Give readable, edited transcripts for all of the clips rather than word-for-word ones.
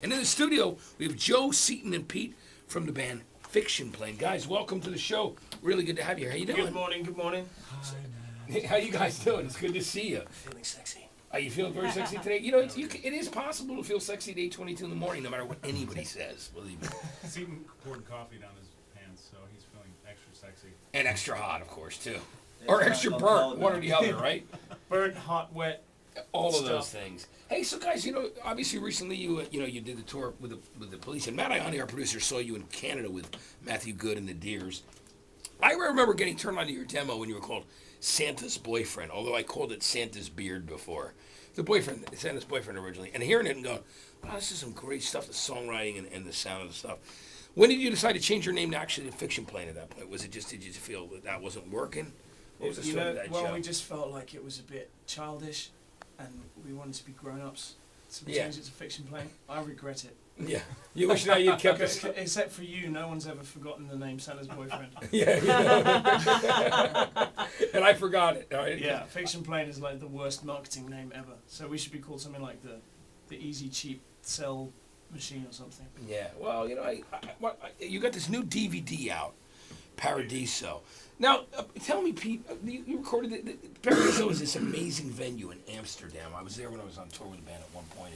And in the studio, we have Joe, Seaton, and Pete from the band Fiction Plane. Guys, welcome to the show. Really good to have you here. How you doing? Good morning, good morning. Hi, man. How you guys doing? It's good to see you. Feeling sexy. Are you feeling very sexy today? You know, it is possible to feel sexy at 8:22 in the morning, no matter what anybody says, believe me. Seaton poured coffee down his pants, so he's feeling extra sexy. And extra hot, of course, too. Or extra burnt, one or the other, right? Burnt, hot, wet. All of Stuff. those things. Hey, so guys, obviously recently you did the tour with the police, and Matt Ioni, our producer, saw you in Canada with Matthew Good and the Deers. I remember getting turned on to your demo when you were called Santa's Boyfriend, although I called it Santa's Beard before. Santa's Boyfriend originally, and hearing it and going, wow, this is some great stuff, the songwriting and the sound of the stuff. When did you decide to change your name to actually Fiction Plane at that point? Was it just, did you feel that wasn't working? What was the story of that show? We just felt like it was a bit childish, and we wanted to be grown-ups, so we Yeah. changed it to Fiction Plane. I regret it. Yeah. You wish now you'd kept it. Except for you, no one's ever forgotten the name Santa's Boyfriend. Yeah. And I forgot it. All right? Yeah, Fiction Plane is like the worst marketing name ever. So we should be called something like the Easy Cheap Sell Machine or something. Yeah. Well, you got this new DVD out, Paradiso. Now, tell me, Pete, you recorded it. Paradiso is this amazing venue in Amsterdam. I was there when I was on tour with the band at one point.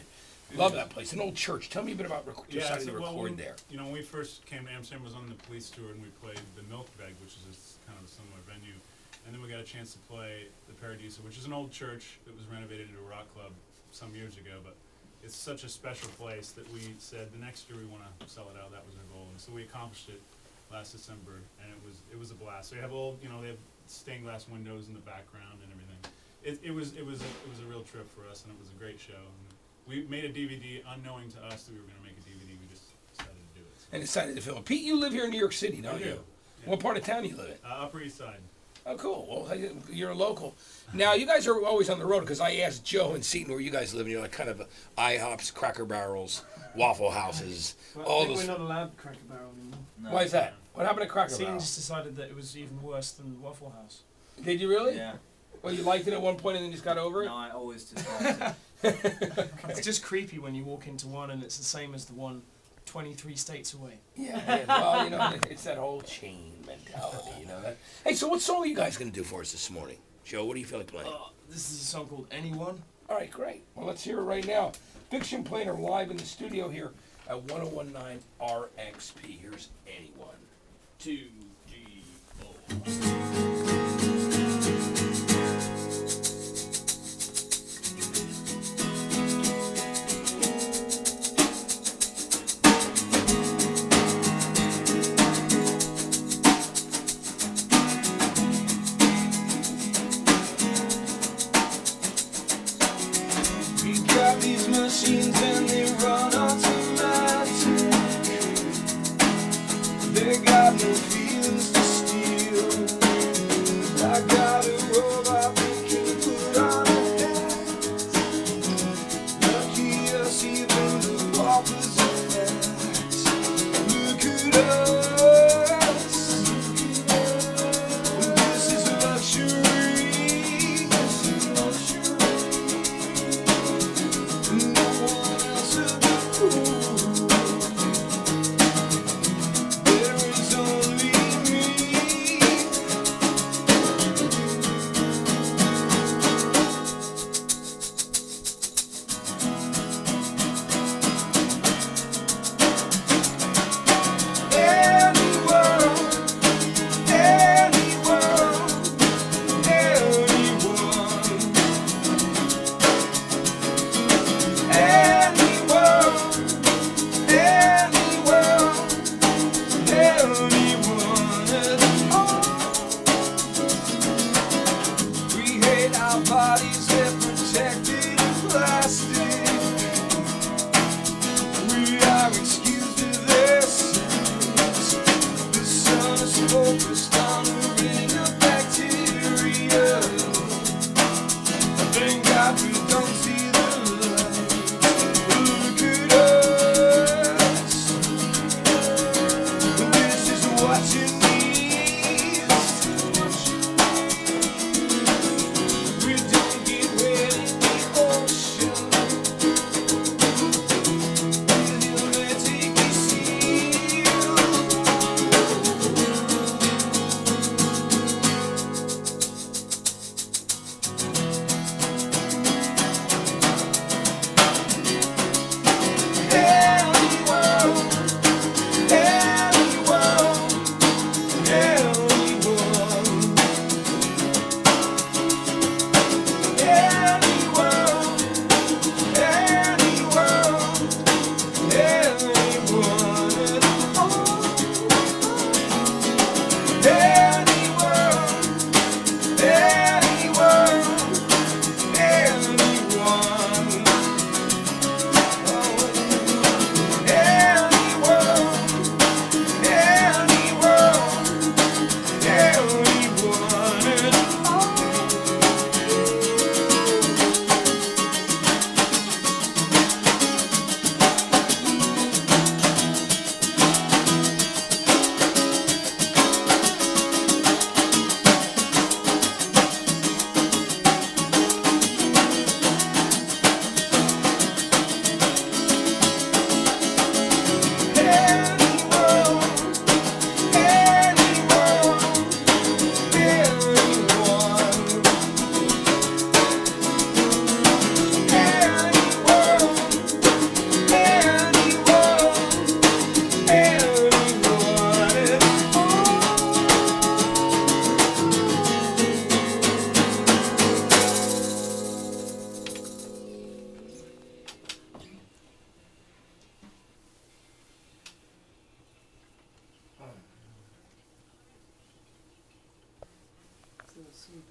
Love that place. An old church. Tell me a bit about deciding to record there. When we first came to Amsterdam, was on the police tour, and we played the Milk Bag, which is kind of a similar venue. And then we got a chance to play the Paradiso, which is an old church that was renovated into a rock club some years ago. But it's such a special place that we said the next year we want to sell it out. That was our goal, and so we accomplished it last December, and it was a blast. So you have they have stained glass windows in the background and everything. It was a real trip for us, and it was a great show. And we made a DVD unknowing to us that we were going to make a DVD. We just decided to do it. So. And decided to film it. Pete, you live here in New York City, don't you? Yeah. What part of town do you live in? Upper East Side. Oh, cool. Well, you're a local. Now, you guys are always on the road, because I asked Joe and Seaton where you guys live, and you're like kind of IHOPs, Cracker Barrels, Waffle Houses, Well, all I think those. we're not allowed Cracker Barrel anymore. No. Why is that? What happened to Cracker Seaton Barrel? just decided that it was even worse than Waffle House. Did you really? Yeah. Well, you liked it at one point and then just got over it? No, I always just liked it. It's just creepy when you walk into one and it's the same as the one 23 states away. Yeah. Well, it's that whole chain mentality, that. Hey, so what song are you guys going to do for us this morning? Joe, what do you feel like playing? This is a song called Anyone. All right, great. Well, let's hear it right now. Fiction Plane are live in the studio here at 1019 RXP. Here's Anyone. 2, 3, 4. We got these machines and they run automatic. They got no feelings to steal.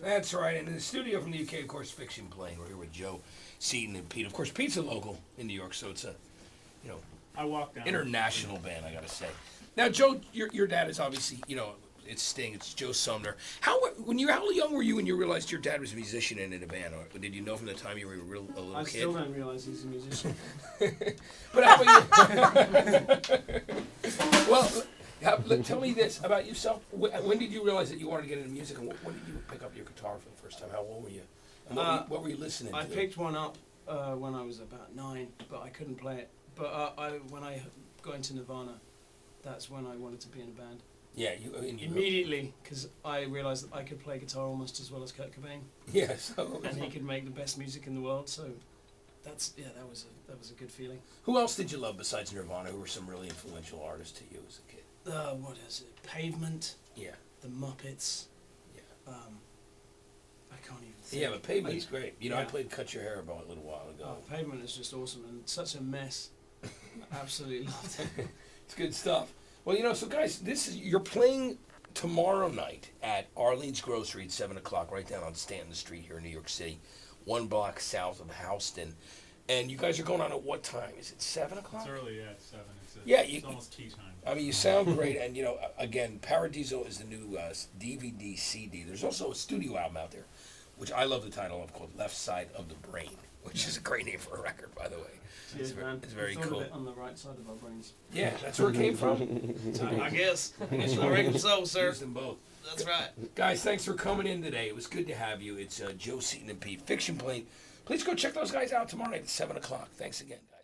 That's right. And in the studio from the UK, of course, Fiction Plane. We're here with Joe Seaton and Pete. Of course, Pete's a local in New York, so it's a, you know, I walked down. international band, I gotta say. Now, Joe, your dad is obviously, you know, it's Sting, it's Joe Sumner. How young were you when you realized your dad was a musician and in a band, or did you know from the time you were a little I kid? still don't realise he's a musician. But how about you? Well, tell me this about yourself. When did you realize that you wanted to get into music, and when did you pick up your guitar for the first time? How old were you? And what were you listening I to? picked one up when I was about 9, but I couldn't play it. But when I got into Nirvana, that's when I wanted to be in a band. Yeah, you Immediately, because I realised that I could play guitar almost as well as Kurt Cobain, Yeah, so and he could make the best music in the world. So, that was a good feeling. who else did you love besides Nirvana? Who were some really influential artists to you as a kid? What is it? Pavement, Yeah, the Muppets. yeah. I can't even think. Yeah, but Pavement's great. You know, I Yeah. played Cut Your Hair about a little while ago. Oh, Pavement is just awesome and such a mess. I absolutely loved it. It's good stuff. Well, you know, so guys, you're playing tomorrow night at Arlene's Grocery at 7 o'clock, right down on Stanton Street here in New York City, 1 block south of Houston. And you guys are going on at what time? Is it 7 o'clock? It's early, yeah, it's 7. It's almost tea time. I mean, you sound great, and you know, again, Paradiso is the new DVD CD. There's also a studio album out there, which I love the title of, called Left Side of the Brain, which is a great name for a record, by the way. Cheers, man. It's very We thought cool. of it on the right side of our brains. Yeah, that's where it came from. I guess. I reckon so, sir. Use them both. That's right. Guys, thanks for coming in today. It was good to have you. It's Joe Seaton and Pete, Fiction Plane. Please go check those guys out tomorrow night at 7 o'clock. Thanks again, guys.